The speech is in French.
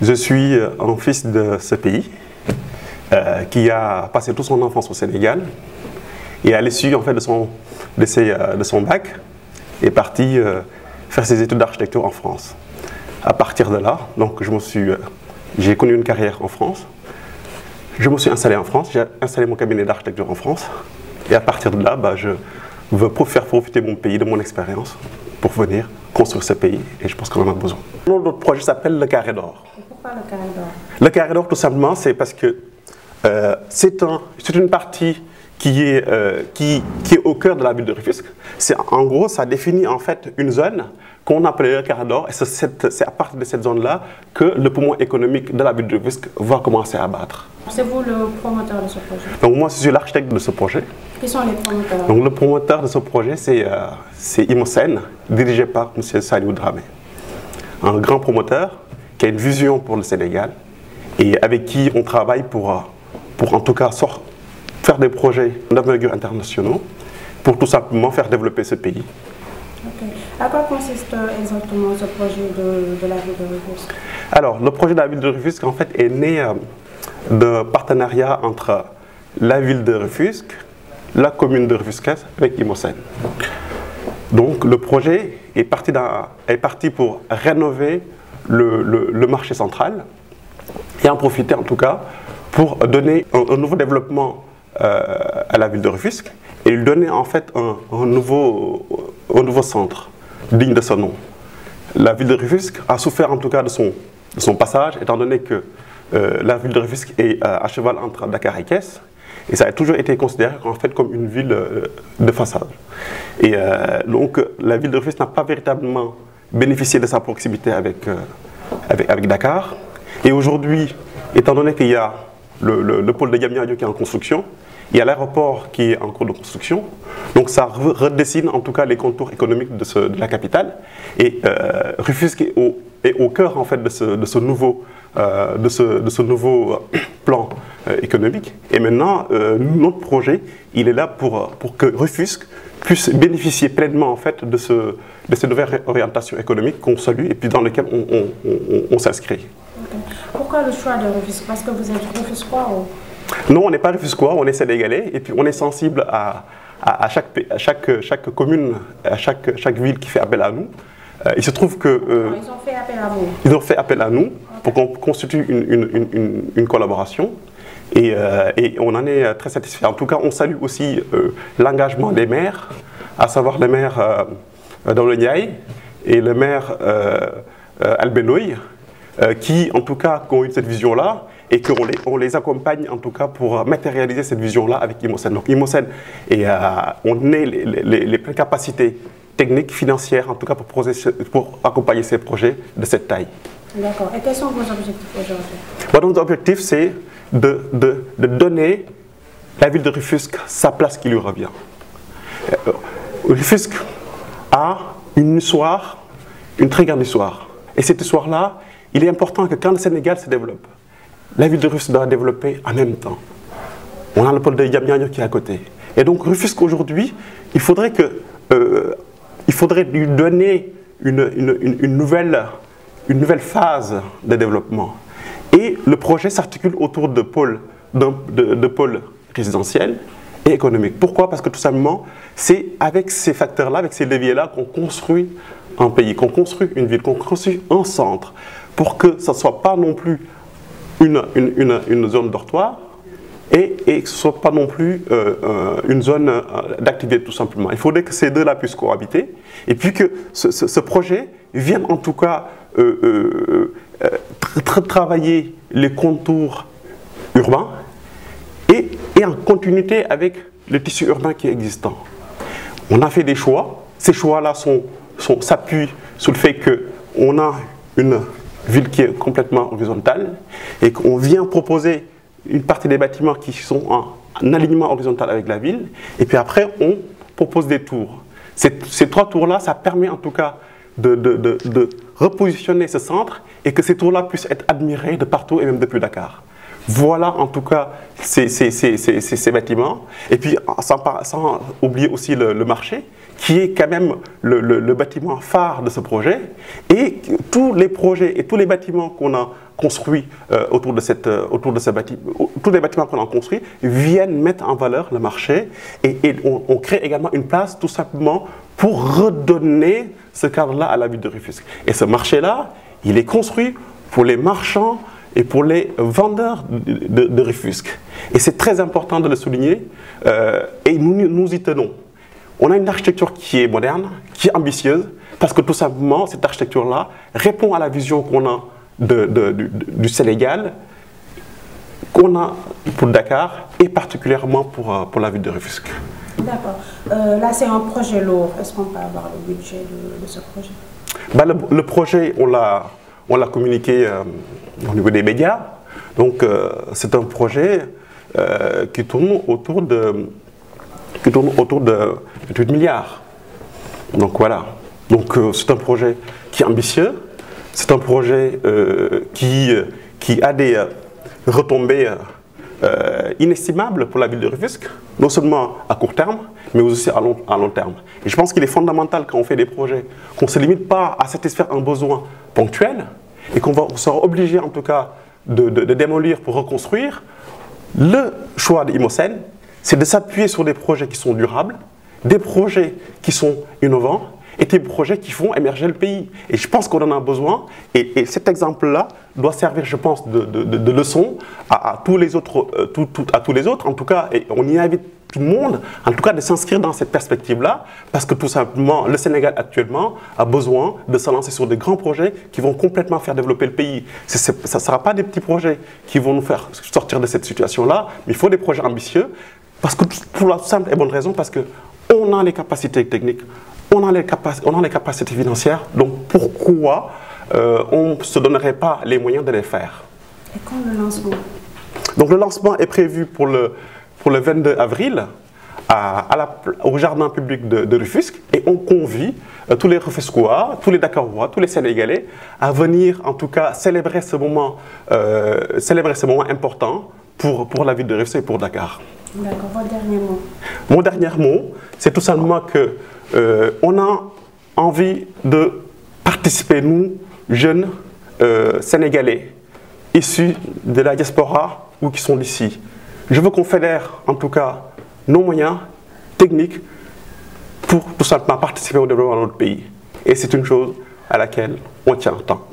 Je suis un fils de ce pays qui a passé toute son enfance au Sénégal et à l'issue en fait, de son bac est parti faire ses études d'architecture en France. À partir de là, donc j'ai connu une carrière en France. Je me suis installé en France, j'ai installé mon cabinet d'architecture en France. Et à partir de là, je veux faire profiter mon pays de mon expérience pour venir construire ce pays. Et je pense qu'on en a besoin. Notre projet s'appelle le Carré d'Or. Et pourquoi le Carré d'Or? Le Carré d'Or, tout simplement, c'est parce que c'est une partie qui est au cœur de la ville de Rufisque. En gros, ça définit en fait une zone qu'on appelle le Carré d'Or. Et c'est à partir de cette zone-là que le poumon économique de la ville de Rufisque va commencer à battre. C'est vous le promoteur de ce projet? Donc moi, je suis l'architecte de ce projet. Qui sont les promoteurs? Donc le promoteur de ce projet, c'est Imosène, dirigé par M. Saliou Dramé. Un grand promoteur qui a une vision pour le Sénégal et avec qui on travaille pour en tout cas faire des projets d'envergure internationaux pour tout simplement faire développer ce pays. Okay. À quoi consiste exactement ce projet de la ville de Rufisque? Alors, le projet de la ville de Rufisque, en fait, est né d'un partenariat entre la ville de Rufisque, la commune de Rufisque avec Imosène. Donc, le projet est parti pour rénover le marché central et en profiter en tout cas pour donner un nouveau développement à la ville de Rufisque et lui donner en fait un nouveau centre digne de ce nom. La ville de Rufisque a souffert en tout cas de son passage, étant donné que la ville de Rufisque est à cheval entre Dakar et Thiès, et ça a toujours été considéré en fait comme une ville de façade. Et donc la ville de Rufisque n'a pas véritablement bénéficié de sa proximité avec Dakar. Et aujourd'hui, étant donné qu'il y a le pôle de Diamniadio qui est en construction, il y a l'aéroport qui est en cours de construction, donc ça redessine en tout cas les contours économiques de la capitale. Et Rufisque est au cœur en fait de ce nouveau plan économique. Et maintenant, notre projet, il est là pour que Rufisque puisse bénéficier pleinement en fait de cette nouvelle orientation économique qu'on salue et puis dans laquelle on s'inscrit. Okay. Pourquoi le choix de Rufisque? Parce que vous êtes Rufisquois ou... Non, on n'est pas Rufisquois, on est sénégalais et puis on est sensible à chaque commune, à chaque ville qui fait appel à nous. Il se trouve que... ils ont fait appel à vous? Ils ont fait appel à nous pour qu'on constitue une collaboration et on en est très satisfait. En tout cas, on salue aussi l'engagement des maires, à savoir le maire Daouda Ndiaye et le maire Albenoy, qui en tout cas ont eu cette vision-là et qu'on les accompagne en tout cas pour matérialiser cette vision-là avec Imosène. Donc Imosène, on a les pleines capacités techniques, financières, en tout cas pour accompagner ces projets de cette taille. D'accord. Et quels sont vos objectifs aujourd'hui? Notre objectif, c'est de donner la ville de Rufisque sa place qui lui revient. Rufisque a une histoire, une très grande histoire. Et cette histoire-là, il est important que quand le Sénégal se développe, la ville de Rufisque doit développer en même temps. On a le pôle de Diamniadio qui est à côté. Et donc Rufisque aujourd'hui, il faudrait lui donner une nouvelle phase de développement. Et le projet s'articule autour de pôles résidentiels et économiques. Pourquoi? Parce que tout simplement, c'est avec ces facteurs-là, avec ces leviers-là qu'on construit un pays, qu'on construit une ville, qu'on construit un centre, pour que ça ne soit pas non plus une zone dortoir et que ce ne soit pas non plus une zone d'activité tout simplement. Il faudrait que ces deux-là puissent cohabiter et puis que ce projet vienne en tout cas travailler les contours urbains et en continuité avec le tissu urbain qui est existant. On a fait des choix. Ces choix-là s'appuient sur le fait qu'on a une ville qui est complètement horizontale et qu'on vient proposer une partie des bâtiments qui sont en alignement horizontal avec la ville et puis après on propose des tours. Ces trois tours-là, ça permet en tout cas de repositionner ce centre et que ces tours-là puissent être admirés de partout et même depuis Dakar. Voilà en tout cas ces bâtiments. Et puis sans oublier aussi le marché, qui est quand même le bâtiment phare de ce projet. Et tous les projets et tous les bâtiments qu'on a construits autour de ce bâtiment, tous les bâtiments qu'on a construits viennent mettre en valeur le marché. Et on crée également une place tout simplement pour redonner ce cadre-là à la ville de Rufisque. Et ce marché-là, il est construit pour les marchands et pour les vendeurs de Rufisque. Et c'est très important de le souligner, et nous y tenons. On a une architecture qui est moderne, qui est ambitieuse, parce que tout simplement, cette architecture-là répond à la vision qu'on a du Sénégal, qu'on a pour Dakar, et particulièrement pour la ville de Rufisque. D'accord. Là, c'est un projet lourd. Est-ce qu'on peut avoir le budget de ce projet? Ben, le projet, on l'a communiqué au niveau des médias. Donc, c'est un projet qui tourne autour de 28 milliards. Donc, voilà. Donc, c'est un projet qui est ambitieux. C'est un projet qui a des retombées inestimables pour la ville de Rufisque, non seulement à court terme, mais aussi à long terme. Et je pense qu'il est fondamental quand on fait des projets, qu'on ne se limite pas à satisfaire un besoin ponctuel, et qu'on sera obligé en tout cas de démolir pour reconstruire. Le choix d'Imosène, c'est de s'appuyer sur des projets qui sont durables, des projets qui sont innovants, et des projets qui font émerger le pays. Et je pense qu'on en a besoin, et cet exemple-là doit servir, je pense, de leçon à tous les autres, en tout cas, et on y invite tout le monde, en tout cas, de s'inscrire dans cette perspective-là, parce que tout simplement, le Sénégal actuellement a besoin de se lancer sur des grands projets qui vont complètement faire développer le pays. Ça ne sera pas des petits projets qui vont nous faire sortir de cette situation-là, mais il faut des projets ambitieux, parce que pour la simple et bonne raison, parce qu'on a les capacités techniques, on a les capacités financières, donc pourquoi on ne se donnerait pas les moyens de les faire? Et quand le lancement? Donc le lancement est prévu pour le 22 avril au jardin public de Rufisque, et on convie tous les Rufisquois, tous les Dakarois, tous les Sénégalais à venir en tout cas célébrer ce moment important pour la ville de Rufisque et pour Dakar. D'accord, votre dernier mot? Mon dernier mot, c'est tout simplement que on a envie de participer, nous, jeunes Sénégalais, issus de la diaspora ou qui sont d'ici. Je veux qu'on fédère, en tout cas, nos moyens techniques pour tout simplement participer au développement de notre pays. Et c'est une chose à laquelle on tient tant.